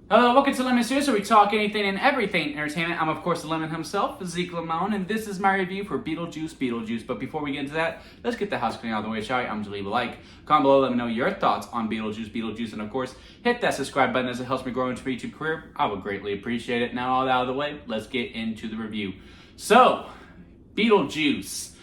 Hello, welcome to Lemon Series, where we talk anything and everything entertainment. I'm, of course, the Lemon himself, Zeke Lamone, and this is my review for Beetlejuice. But before we get into that, let's get the house cleaning out of the way, shall we? I'm just leave a like. Comment below, let me know your thoughts on Beetlejuice, and of course, hit that subscribe button as it helps me grow into my YouTube career. I would greatly appreciate it. Now, all that out of the way, let's get into the review. So, Beetlejuice.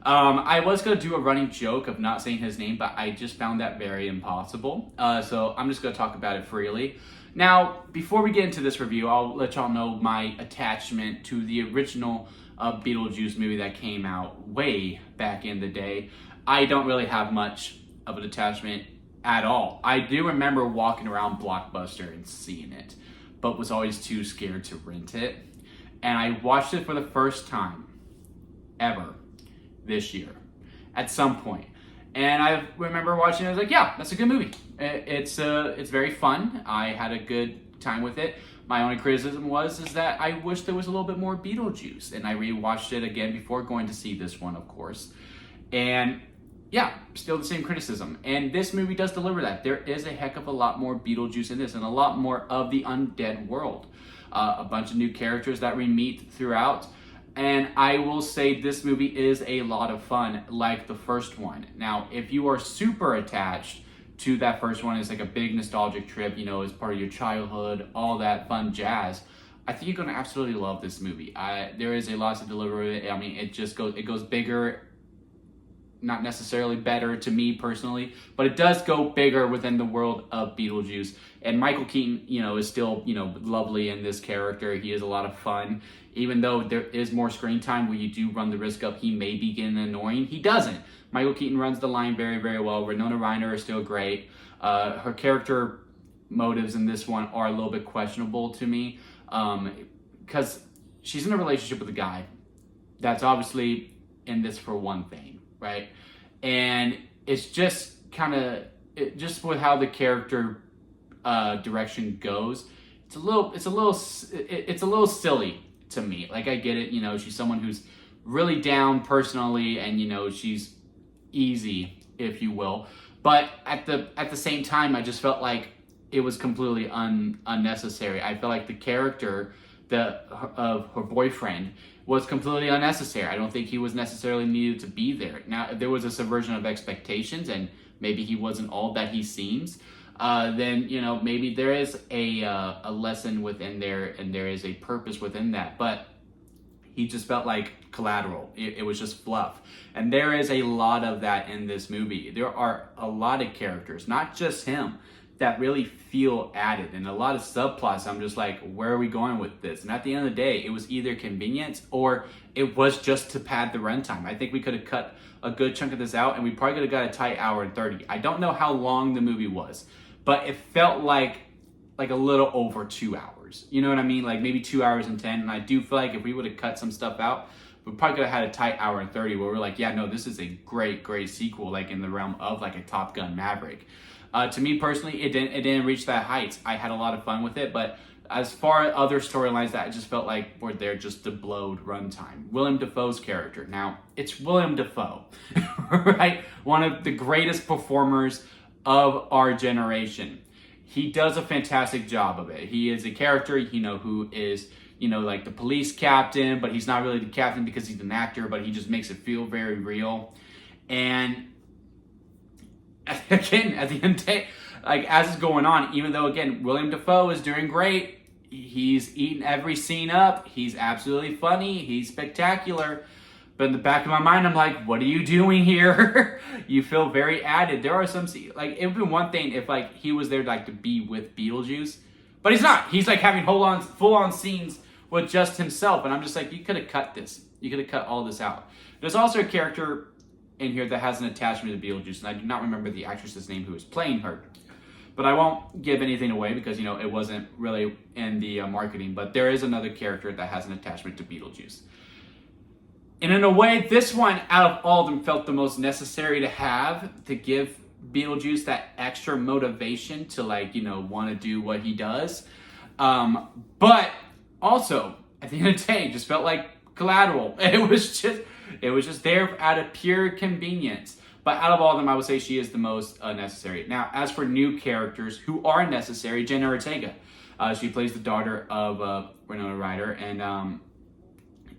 I was going to do a running joke of not saying his name, but I just found that very impossible. So I'm just going to talk about it freely. Now, before we get into this review, I'll let y'all know my attachment to the original Beetlejuice movie that came out way back in the day. I don't really have much of an attachment at all. I do remember walking around Blockbuster and seeing it, but was always too scared to rent it. And I watched it for the first time ever this year at some point, and I remember watching it. I was like, yeah, that's a good movie. It's very fun. I had a good time with it. My only criticism is that I wish there was a little bit more Beetlejuice, and I rewatched it again before going to see this one, of course. And yeah, still the same criticism. And this movie does deliver that. There is a heck of a lot more Beetlejuice in this, and a lot more of the undead world. A bunch of new characters that we meet throughout. And I will say this movie is a lot of fun, like the first one. Now, if you are super attached to that first one, it's like a big nostalgic trip, as part of your childhood, all that fun jazz, I think you're going to absolutely love this movie. There is a lot to deliver with it. I mean, it goes bigger, not necessarily better to me personally, but it does go bigger within the world of Beetlejuice. And Michael Keaton, is still, lovely in this character. He is a lot of fun. Even though there is more screen time where you do run the risk of he may be getting annoying, he doesn't. Michael Keaton runs the line very, very well. Winona Ryder is still great. Her character motives in this one are a little bit questionable to me, because she's in a relationship with a guy that's obviously in this for one thing, right? And it's just just with how the character direction goes, it's a little silly to me. Like, I get it, she's someone who's really down personally, and she's easy, if you will. But at the same time, I just felt like it was completely unnecessary. I felt like the character of her boyfriend was completely unnecessary. I don't think he was necessarily needed to be there. Now, if there was a subversion of expectations, and maybe he wasn't all that he seems, then maybe there is a lesson within there, and there is a purpose within that. But he just felt like collateral. It was just fluff, and there is a lot of that in this movie. There are a lot of characters, not just him, that really feel added, and a lot of subplots. I'm just like, where are we going with this? And at the end of the day, it was either convenience or it was just to pad the runtime. I think we could have cut a good chunk of this out, and we probably could have got a tight hour and 30. I don't know how long the movie was, but it felt like a little over 2 hours. You know what I mean? Like maybe 2 hours and 10. And I do feel like if we would have cut some stuff out, we probably could have had a tight hour and 30 where we're like, yeah, no, this is a great, great sequel, like in the realm of like a Top Gun Maverick. To me personally, it didn't reach that height. I had a lot of fun with it, but as far as other storylines that I just felt like were there just to bloat runtime. Willem Dafoe's character. Now, it's Willem Dafoe, right? One of the greatest performers of our generation. He does a fantastic job of it. He is a character, who is, like the police captain, but he's not really the captain because he's an actor, but he just makes it feel very real. And again, at the end of the day, like as it's going on, even though again, Willem Dafoe is doing great, he's eating every scene up, he's absolutely funny, he's spectacular. But in the back of my mind, I'm like, what are you doing here? You feel very added. There are some, like, it would be one thing if, like, he was there, like, to be with Beetlejuice. But he's not. He's, like, having full-on scenes with just himself. And I'm just like, you could have cut this. You could have cut all this out. There's also a character in here that has an attachment to Beetlejuice. And I do not remember the actress's name who is playing her. But I won't give anything away because, it wasn't really in the marketing. But there is another character that has an attachment to Beetlejuice. And in a way, this one, out of all of them, felt the most necessary to have to give Beetlejuice that extra motivation to, want to do what he does. But also, at the end of the day, just felt like collateral. It was just there out of pure convenience. But out of all of them, I would say she is the most necessary. Now, as for new characters who are necessary, Jenna Ortega. She plays the daughter of Winona Ryder, and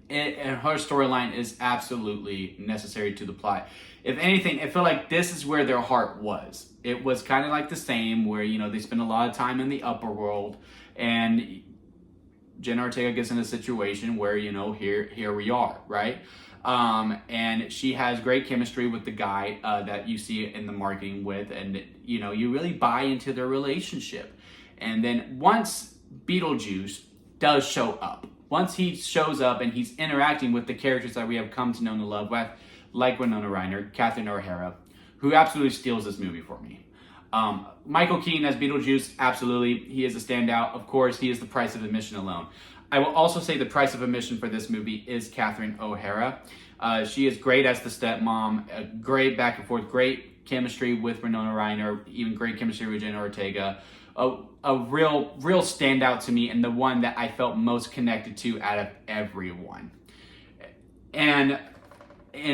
her storyline is absolutely necessary to the plot. If anything, it felt like this is where their heart was. It was kind of like the same, where, you know, they spend a lot of time in the upper world, and Jenna Ortega gets in a situation where, you know, here we are, right? And she has great chemistry with the guy that you see in the marketing with, and, you know, you really buy into their relationship. And then once Beetlejuice does show up, once he shows up and he's interacting with the characters that we have come to know and love with, like Winona Ryder, Catherine O'Hara, who absolutely steals this movie for me. Michael Keaton as Beetlejuice, absolutely, he is a standout. Of course, he is the price of admission alone. I will also say the price of admission for this movie is Catherine O'Hara. She is great as the stepmom, great back and forth, great chemistry with Winona Ryder, even great chemistry with Jenna Ortega. A real standout to me, and the one that I felt most connected to out of everyone. And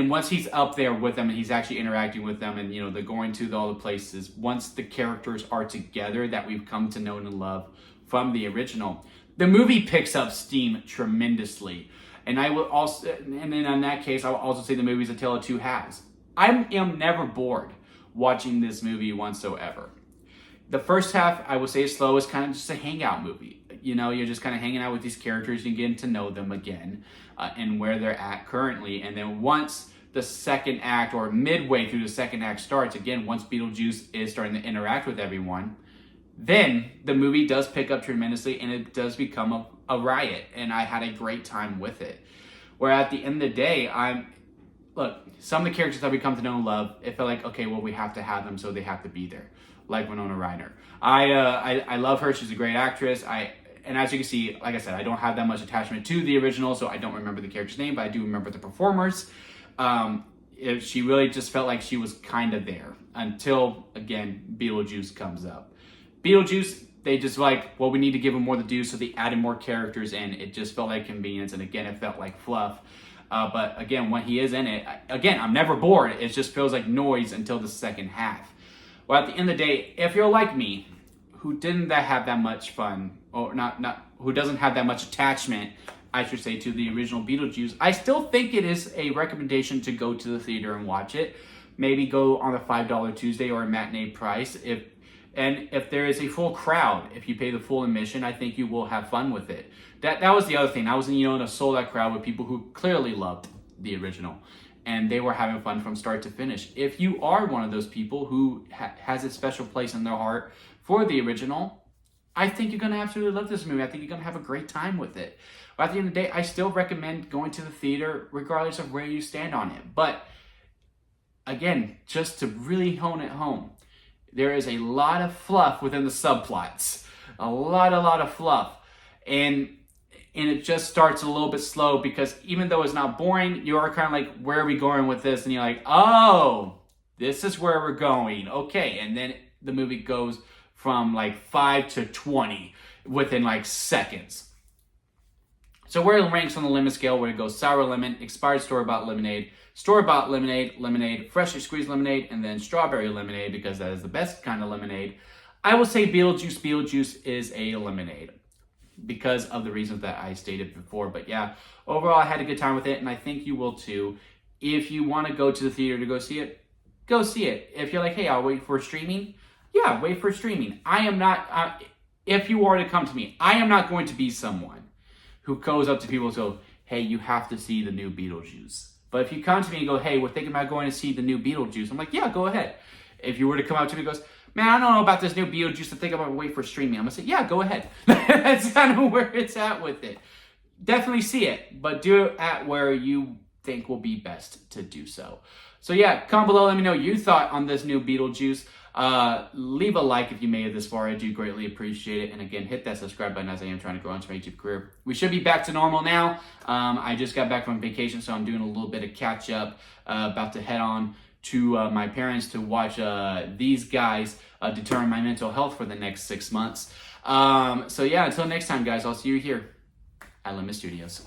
once he's up there with them and he's actually interacting with them, and, you know, they're going to all the places, once the characters are together that we've come to know and love from the original, the movie picks up steam tremendously. And I will also, and then in that case, I will also say the movie's a tale of two halves. I am never bored watching this movie whatsoever. The first half, I would say, is slow. It's kind of just a hangout movie. You know, you're just kind of hanging out with these characters and getting to know them again and where they're at currently. And then once the second act, or midway through the second act starts, again, once Beetlejuice is starting to interact with everyone, then the movie does pick up tremendously and it does become a riot. And I had a great time with it. Where at the end of the day, look, some of the characters that we come to know and love, it felt like, okay, well, we have to have them, so they have to be there. Like Winona Ryder. I love her. She's a great actress. And as you can see, like I said, I don't have that much attachment to the original, so I don't remember the character's name, but I do remember the performers. She really just felt like she was kind of there until, again, Beetlejuice comes up. Beetlejuice, they just like, well, we need to give him more to do, so they added more characters in. It just felt like convenience, and again, it felt like fluff. But again, when he is in it, again, I'm never bored. It just feels like noise until the second half. Well, at the end of the day, if you're like me, who didn't have that much fun, or who doesn't have that much attachment, I should say, to the original Beetlejuice, I still think it is a recommendation to go to the theater and watch it. Maybe go on a $5 Tuesday or a matinee price. If there is a full crowd, if you pay the full admission, I think you will have fun with it. That was the other thing. I was in a sold-out crowd with people who clearly loved the original, and they were having fun from start to finish. If you are one of those people who has a special place in their heart for the original, I think you're going to absolutely love this movie. I think you're going to have a great time with it. But at the end of the day, I still recommend going to the theater regardless of where you stand on it. But again, just to really hone it home, there is a lot of fluff within the subplots. A lot of fluff. And it just starts a little bit slow, because even though it's not boring, you are kind of like, where are we going with this? And you're like, oh, this is where we're going. Okay. And then the movie goes from like 5 to 20 within like seconds. So where it ranks on the lemon scale, where it goes sour lemon, expired store-bought lemonade, store-bought lemonade, freshly squeezed lemonade, and then strawberry lemonade, because that is the best kind of lemonade. I will say Beetlejuice is a lemonade, because of the reasons that I stated before. But yeah, overall, I had a good time with it, and I think you will too. If you want to go to the theater to go see it, go see it. If you're like, hey, I'll wait for streaming, yeah, wait for streaming. I am not, if you are to come to me, I am not going to be someone who goes up to people and goes, hey, you have to see the new Beetlejuice. But if you come to me and go, hey, we're thinking about going to see the new Beetlejuice, I'm like, yeah, go ahead. If you were to come up to me and goes, man, I don't know about this new Beetlejuice, I think I'm going to wait for streaming, I'm going to say, yeah, go ahead. That's kind of where it's at with it. Definitely see it, but do it at where you think will be best to do so. So yeah, comment below, let me know your thought on this new Beetlejuice. Leave a like if you made it this far. I do greatly appreciate it. And again, hit that subscribe button, as I am trying to grow into my YouTube career. We should be back to normal now. I just got back from vacation, so I'm doing a little bit of catch up. About to head on to my parents to watch these guys determine my mental health for the next 6 months. So yeah, until next time, guys, I'll see you here at Limit Studios.